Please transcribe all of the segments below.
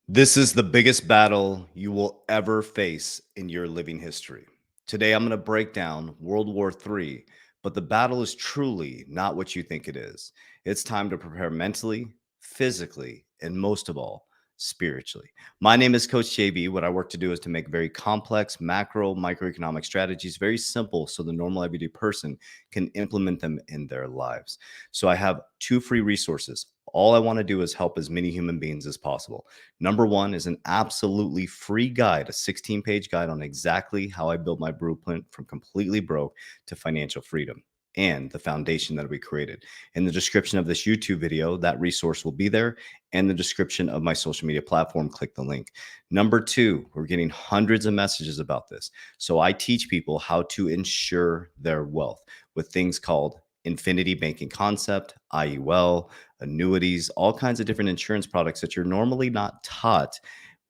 This is the biggest battle you will ever face in your living history. Today, I'm going to break down World War III, but the battle is truly not what you think it is. It's time to prepare mentally, physically, and most of all, spiritually. My name is Coach JB. What I work to do is to make very complex macro, microeconomic strategies very simple so the normal everyday person can implement them in their lives. So I have two free resources. All I want to do is help as many human beings as possible. Number one is an absolutely free guide, a 16-page guide on exactly how I built my blueprint from completely broke to financial freedom and the foundation that we created. In the description of this YouTube video, that resource will be there, and the description of my social media platform. Click the link. Number two, we're getting hundreds of messages about this. So I teach people how to insure their wealth with things called infinity banking concept, IUL, annuities, all kinds of different insurance products that you're normally not taught,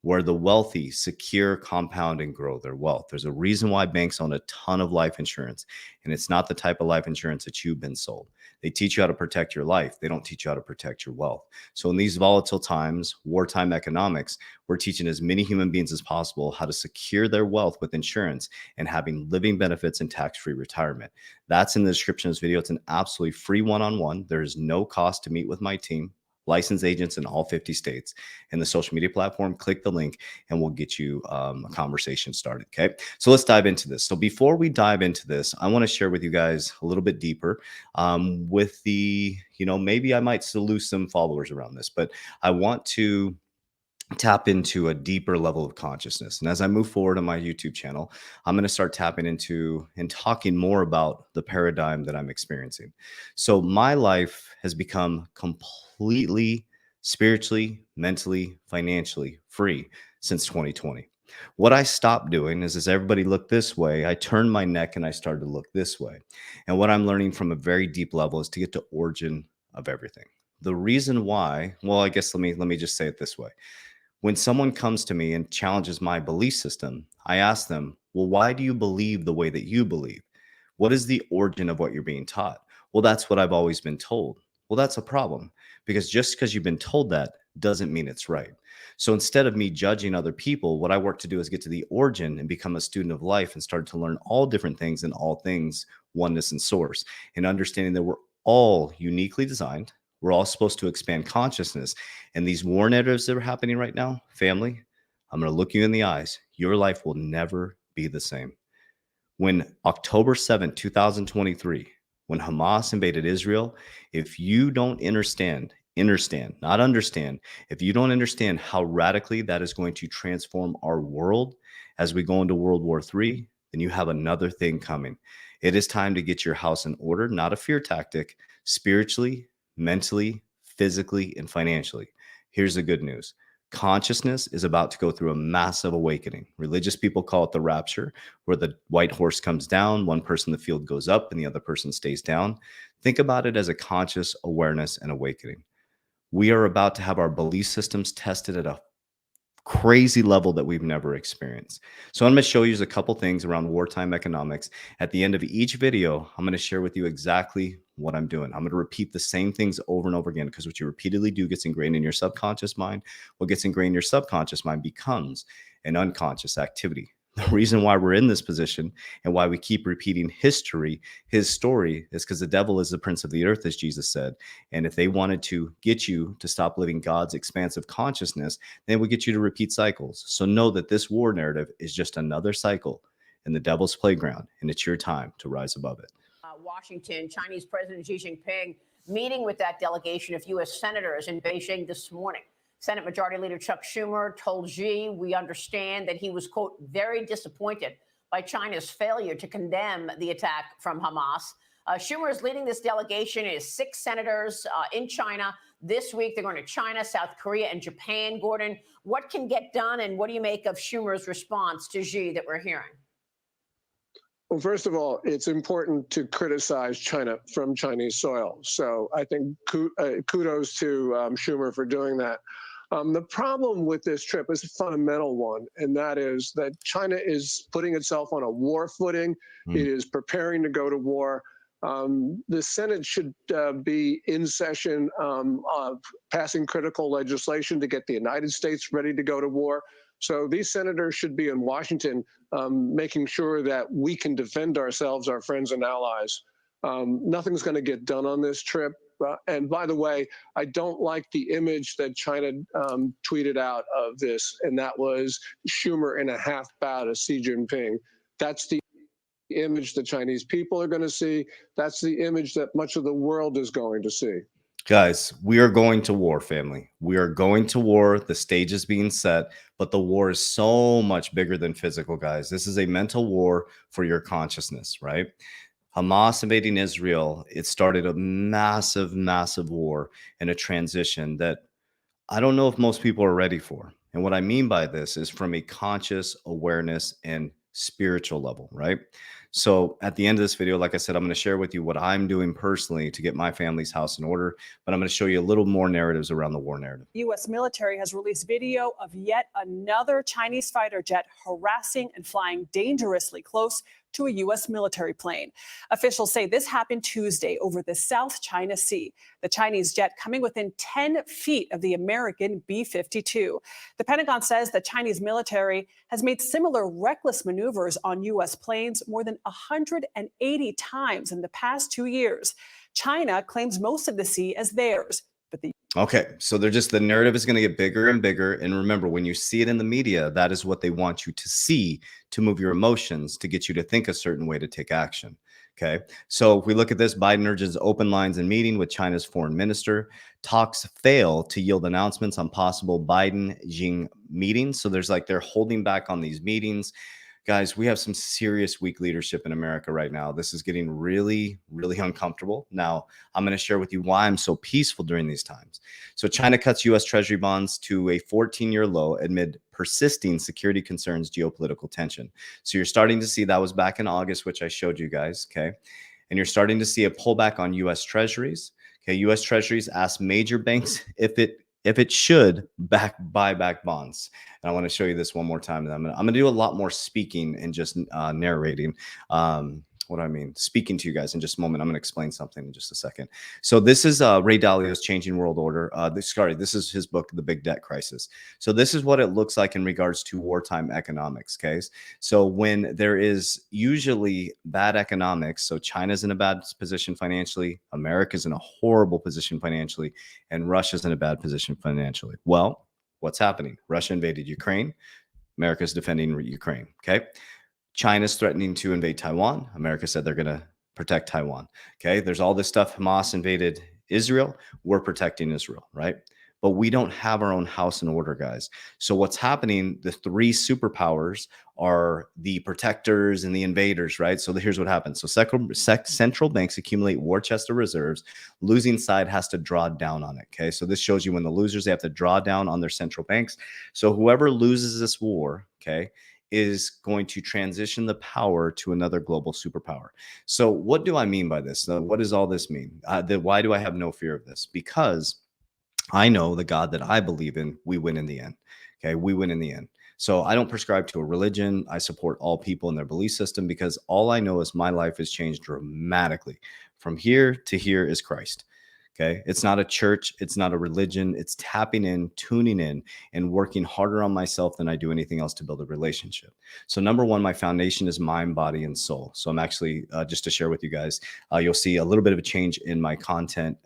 where the wealthy secure, compound, and grow their wealth. There's a reason why banks own a ton of life insurance, and it's not the type of life insurance that you've been sold. They teach you how to protect your life. They don't teach you how to protect your wealth. So in these volatile times, wartime economics, we're teaching as many human beings as possible how to secure their wealth with insurance and having living benefits and tax-free retirement. That's in the description of this video. It's an absolutely free one-on-one. There is no cost to meet with my team, licensed agents in all 50 states. And the social media platform, click the link and we'll get you a conversation started. Okay. So let's dive into this. So before we dive into this, I want to share with you guys a little bit deeper with the, maybe I might still lose some followers around this, but I want to tap into a deeper level of consciousness. And as I move forward on my YouTube channel, I'm going to start tapping into and talking more about the paradigm that I'm experiencing. So my life has become completely spiritually, mentally, financially free since 2020. What I stopped doing is, as everybody looked this way, I turned my neck and I started to look this way. And what I'm learning from a very deep level is to get to origin of everything. The reason why, well, I guess let me just say it this way. When someone comes to me and challenges my belief system, I ask them, well, why do you believe the way that you believe? What is the origin of what you're being taught? Well, that's what I've always been told. Well, that's a problem because just because you've been told that doesn't mean it's right. So instead of me judging other people, what I work to do is get to the origin and become a student of life and start to learn all different things and all things, oneness and source, and understanding that we're all uniquely designed. We're all supposed to expand consciousness. And these war narratives that are happening right now, family, I'm going to look you in the eyes. Your life will never be the same. When October 7th, 2023, when Hamas invaded Israel, if you don't not understand, if you don't understand how radically that is going to transform our world as we go into World War III, then you have another thing coming. It is time to get your house in order, not a fear tactic, spiritually, mentally, physically, and financially. Here's the good news. Consciousness is about to go through a massive awakening. Religious people call it the rapture, where the white horse comes down, one person in the field goes up, and the other person stays down. Think about it as a conscious awareness and awakening. We are about to have our belief systems tested at a crazy level that we've never experienced. So I'm going to show you a couple things around wartime economics. At the end of each video, I'm going to share with you exactly what I'm doing. I'm going to repeat the same things over and over again because what you repeatedly do gets ingrained in your subconscious mind. What gets ingrained in your subconscious mind becomes an unconscious activity. The reason why we're in this position and why we keep repeating history, his story, is because the devil is the prince of the earth, as Jesus said. And if they wanted to get you to stop living God's expansive consciousness, then we get you to repeat cycles. So know that this war narrative is just another cycle in the devil's playground, and it's your time to rise above it. Washington, Chinese President Xi Jinping meeting with that delegation of U.S. senators in Beijing this morning. Senate Majority Leader Chuck Schumer told Xi, we understand that he was, quote, very disappointed by China's failure to condemn the attack from Hamas. Schumer is leading this delegation. It is 6 senators in China. This week, they're going to China, South Korea, and Japan. Gordon, what can get done, and what do you make of Schumer's response to Xi that we're hearing? Well, first of all, it's important to criticize China from Chinese soil. So I think kudos to Schumer for doing that. The problem with this trip is a fundamental one, and that is that China is putting itself on a war footing. It is preparing to go to war. The Senate should be in session passing critical legislation to get the United States ready to go to war. So these senators should be in Washington making sure that we can defend ourselves, our friends and allies. Nothing's going to get done on this trip. And by the way, I don't like the image that China tweeted out of this, and that was Schumer in a half bow to Xi Jinping. That's the image the Chinese people are going to see. That's the image that much of the world is going to see. Guys, we are going to war, family. We are going to war. The stage is being set, but the war is so much bigger than physical, guys. This is a mental war for your consciousness, right? Hamas invading Israel, it started a massive, massive war and a transition that I don't know if most people are ready for. And what I mean by this is from a conscious awareness and spiritual level, right? So at the end of this video, like I said, I'm going to share with you what I'm doing personally to get my family's house in order, but I'm going to show you a little more narratives around the war narrative. U.S. military has released video of yet another Chinese fighter jet harassing and flying dangerously close to a U.S. military plane. Officials say this happened Tuesday over the South China Sea. The Chinese jet coming within 10 feet of the American B-52. The Pentagon says the Chinese military has made similar reckless maneuvers on U.S. planes more than 180 times in the past 2 years. China claims most of the sea as theirs, but the Okay, so the narrative is going to get bigger and bigger. And remember, when you see it in the media, that is what they want you to see to move your emotions, to get you to think a certain way to take action. Okay, so if we look at this, Biden urges open lines and meeting with China's foreign minister. Talks fail to yield announcements on possible Biden-Xi meetings. So they're holding back on these meetings. Guys, we have some serious weak leadership in America right now. This is getting really, really uncomfortable. Now, I'm going to share with you why I'm so peaceful during these times. So China cuts U.S. Treasury bonds to a 14-year low amid persisting security concerns, geopolitical tension. So you're starting to see that was back in August, which I showed you guys, okay? And you're starting to see a pullback on U.S. Treasuries. Okay, U.S. Treasuries asked major banks if it should buy back bonds. And I want to show you this one more time. And I'm gonna do a lot more speaking and just narrating. What do I mean? Speaking to you guys in just a moment. I'm going to explain something in just a second. So this is Ray Dalio's Changing World Order. This is his book, The Big Debt Crisis. So this is what it looks like in regards to wartime economics. Okay. So when there is usually bad economics, so China's in a bad position financially, America's in a horrible position financially, and Russia's in a bad position financially. Well, what's happening? Russia invaded Ukraine. America's defending Ukraine. Okay. China's threatening to invade Taiwan. America said they're going to protect Taiwan. Okay. There's all this stuff. Hamas invaded Israel. We're protecting Israel, right? But we don't have our own house in order, guys. So what's happening, the three superpowers are the protectors and the invaders, right? So here's what happens. So central banks accumulate war chest of reserves. Losing side has to draw down on it, okay? So this shows you when the losers, they have to draw down on their central banks. So whoever loses this war, okay, is going to transition the power to another global superpower. So what do I mean by this? What does all this mean? Why do I have no fear of this? Because I know the God that I believe in, we win in the end. Okay, we win in the end. So I don't prescribe to a religion. I support all people in their belief system because all I know is my life has changed dramatically. From here to here is Christ. Okay. It's not a church. It's not a religion. It's tapping in, tuning in, and working harder on myself than I do anything else to build a relationship. So number one, my foundation is mind, body, and soul. So I'm actually, just to share with you guys, you'll see a little bit of a change in my content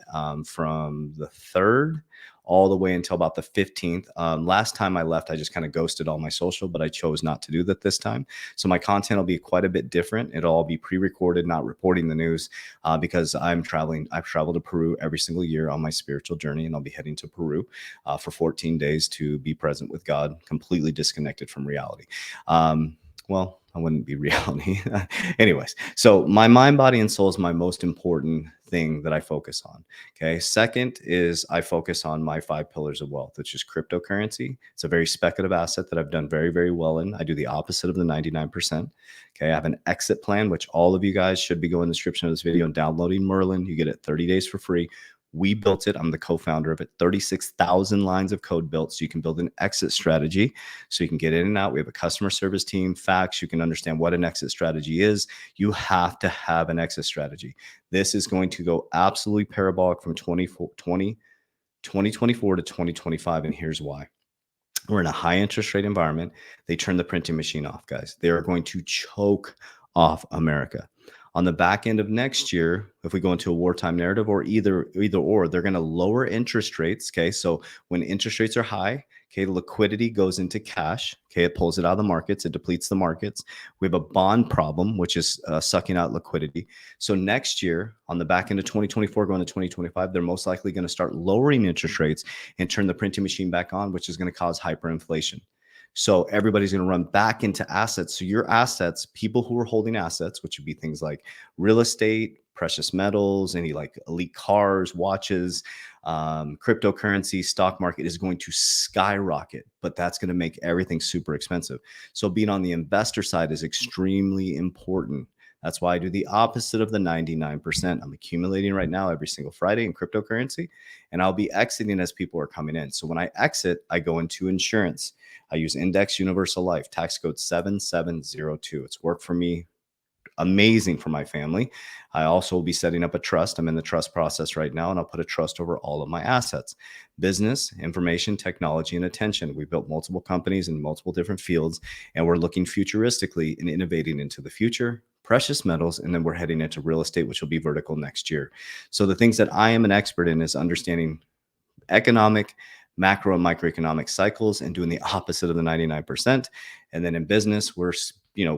from the 3rd all the way until about the 15th. Last time I left, I just kind of ghosted all my social, but I chose not to do that this time. So my content will be quite a bit different. It'll all be pre-recorded, not reporting the news, because I'm traveling. I've traveled to Peru every single year on my spiritual journey, and I'll be heading to Peru for 14 days to be present with God, completely disconnected from reality. Well, I wouldn't be reality. Anyways, so my mind, body, and soul is my most important thing that I focus on. Okay. Second is I focus on my 5 pillars of wealth, which is cryptocurrency. It's a very speculative asset that I've done very, very well in. I do the opposite of the 99%. Okay. I have an exit plan, which all of you guys should be going in the description of this video and downloading Merlin. You get it 30 days for free. We built it. I'm the co-founder of it. 36,000 lines of code built so you can build an exit strategy so you can get in and out. We have a customer service team, facts. You can understand what an exit strategy is. You have to have an exit strategy. This is going to go absolutely parabolic from 2024 to 2025. And here's why. We're in a high interest rate environment. They turn the printing machine off, guys. They are going to choke off America. On the back end of next year, if we go into a wartime narrative or either or, they're going to lower interest rates. Okay. So when interest rates are high, okay, liquidity goes into cash. Okay. It pulls it out of the markets. It depletes the markets. We have a bond problem, which is sucking out liquidity. So next year, on the back end of 2024, going to 2025, they're most likely going to start lowering interest rates and turn the printing machine back on, which is going to cause hyperinflation. So everybody's going to run back into assets. So your assets, people who are holding assets, which would be things like real estate, precious metals, any like elite cars, watches, cryptocurrency, stock market is going to skyrocket, but that's going to make everything super expensive. So being on the investor side is extremely important. That's why I do the opposite of the 99%. I'm accumulating right now every single Friday in cryptocurrency, and I'll be exiting as people are coming in. So when I exit, I go into insurance. I use Index Universal Life, tax code 7702. It's worked for me amazing for my family. I also will be setting up a trust. I'm in the trust process right now, and I'll put a trust over all of my assets. Business, information, technology, and attention. We built multiple companies in multiple different fields, and we're looking futuristically and innovating into the future. Precious metals, and then we're heading into real estate, which will be vertical next year. So the things that I am an expert in is understanding economic, macro and microeconomic cycles and doing the opposite of the 99%. And then in business, we're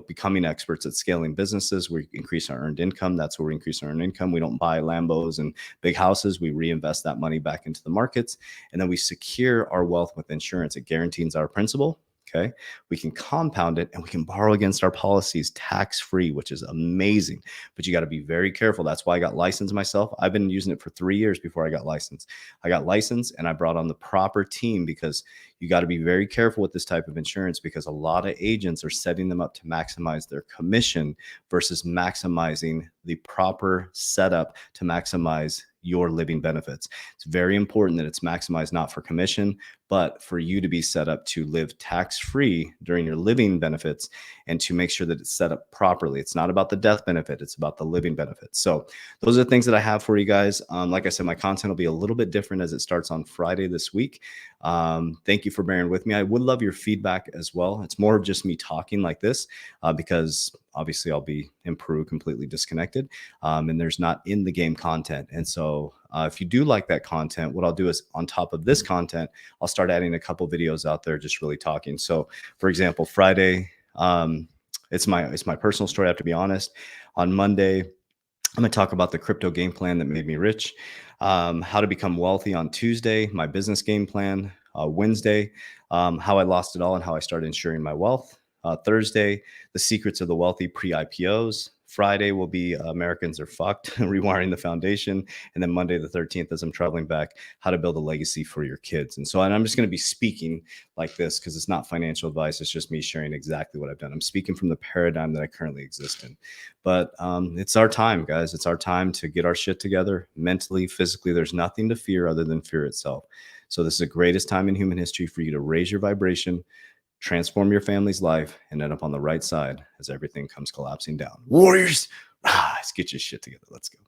becoming experts at scaling businesses. We increase our earned income. That's where we increase our earned income. We don't buy Lambos and big houses. We reinvest that money back into the markets. And then we secure our wealth with insurance. It guarantees our principal. Okay. We can compound it and we can borrow against our policies tax-free, which is amazing. But you got to be very careful. That's why I got licensed myself. I've been using it for 3 years before I got licensed. I got licensed and I brought on the proper team because you got to be very careful with this type of insurance because a lot of agents are setting them up to maximize their commission versus maximizing the proper setup to maximize your living benefits. It's very important that it's maximized not for commission, but for you to be set up to live tax-free during your living benefits and to make sure that it's set up properly. It's not about the death benefit. It's about the living benefits. So those are the things that I have for you guys. Like I said, my content will be a little bit different as it starts on Friday this week. Thank you for bearing with me. I would love your feedback as well. It's more of just me talking like this because obviously I'll be in Peru completely disconnected and there's not in the game content. And so if you do like that content, what I'll do is on top of this content, I'll start adding a couple videos out there, just really talking. So for example, Friday, it's my personal story. I have to be honest. On Monday, I'm going to talk about the crypto game plan that made me rich, how to become wealthy on Tuesday, my business game plan, Wednesday, how I lost it all and how I started insuring my wealth. Thursday, the secrets of the wealthy pre-IPOs. Friday will be Americans are fucked, rewiring the foundation. And then Monday, the 13th, as I'm traveling back, how to build a legacy for your kids. And I'm just going to be speaking like this because it's not financial advice. It's just me sharing exactly what I've done. I'm speaking from the paradigm that I currently exist in. But it's our time, guys. It's our time to get our shit together mentally, physically. There's nothing to fear other than fear itself. So this is the greatest time in human history for you to raise your vibration, transform your family's life, and end up on the right side as everything comes collapsing down. Warriors, let's get your shit together. Let's go.